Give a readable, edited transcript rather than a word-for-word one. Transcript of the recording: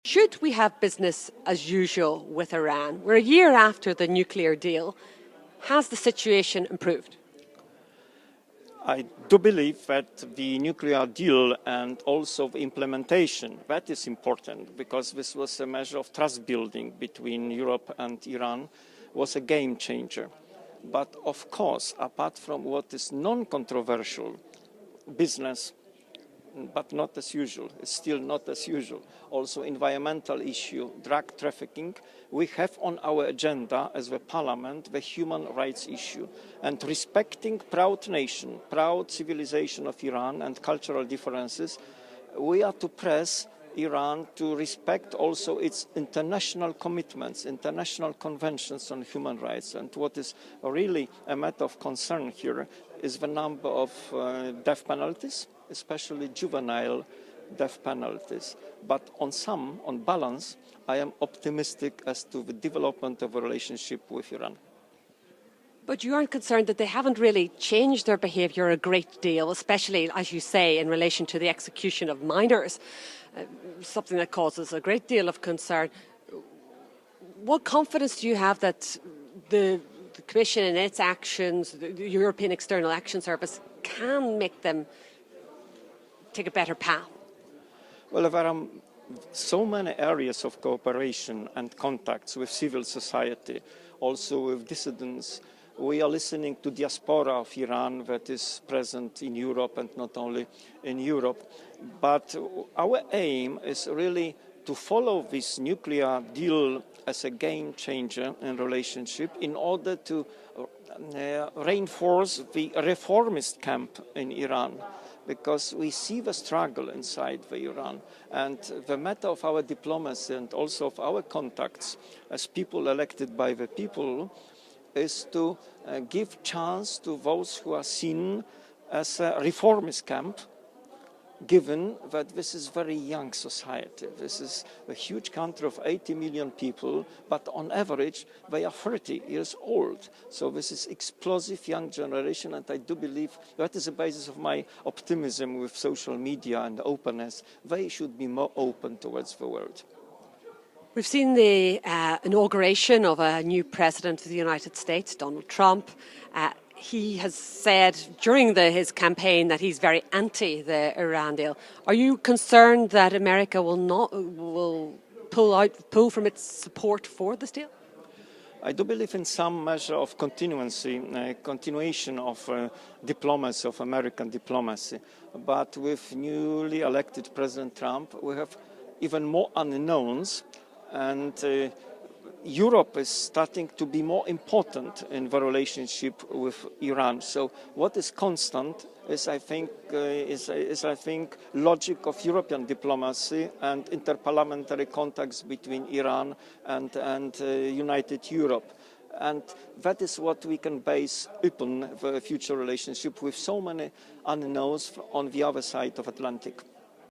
Should we have business as usual with Iran? We're a year after the nuclear deal. Has the situation improved? I do believe that the nuclear deal and also the implementation, that is important, because this was a measure of trust building between Europe and Iran, was a game changer. But of course, apart from what is non-controversial, business, but not as usual, it's still not as usual. Also environmental issue, drug trafficking, we have on our agenda as the Parliament the human rights issue. And respecting proud nation, proud civilization of Iran and cultural differences, we are to press Iran to respect also its international commitments, international conventions on human rights. And what is really a matter of concern here is the number of death penalties, especially juvenile death penalties. But on balance, I am optimistic as to the development of a relationship with Iran. But you aren't concerned that they haven't really changed their behaviour a great deal, especially, as you say, in relation to the execution of minors, something that causes a great deal of concern. What confidence do you have that the Commission and its actions, the European External Action Service, can make them take a better path? Well, there are so many areas of cooperation and contacts with civil society, also with dissidents. We are listening to diaspora of Iran that is present in Europe and not only in Europe. But our aim is really to follow this nuclear deal as a game changer in relationship in order to reinforce the reformist camp in Iran, because we see the struggle inside the Iran. And the matter of our diplomacy and also of our contacts as people elected by the people is to give chance to those who are seen as a reformist camp, given that this is very young society. This is a huge country of 80 million people, but on average, they are 30 years old. So this is explosive young generation, and I do believe that is the basis of my optimism with social media and openness. They should be more open towards the world. We've seen the inauguration of a new president of the United States, Donald Trump. He has said during his campaign that he's very anti the Iran deal. Are you concerned that America will pull from its support for this deal? I do believe in some measure of continuation of diplomacy, of American diplomacy. But with newly elected President Trump, we have even more unknowns, and Europe is starting to be more important in the relationship with Iran. So what is constant is, I think, logic of European diplomacy and interparliamentary contacts between Iran and United Europe. And that is what we can base upon the future relationship with so many unknowns on the other side of Atlantic.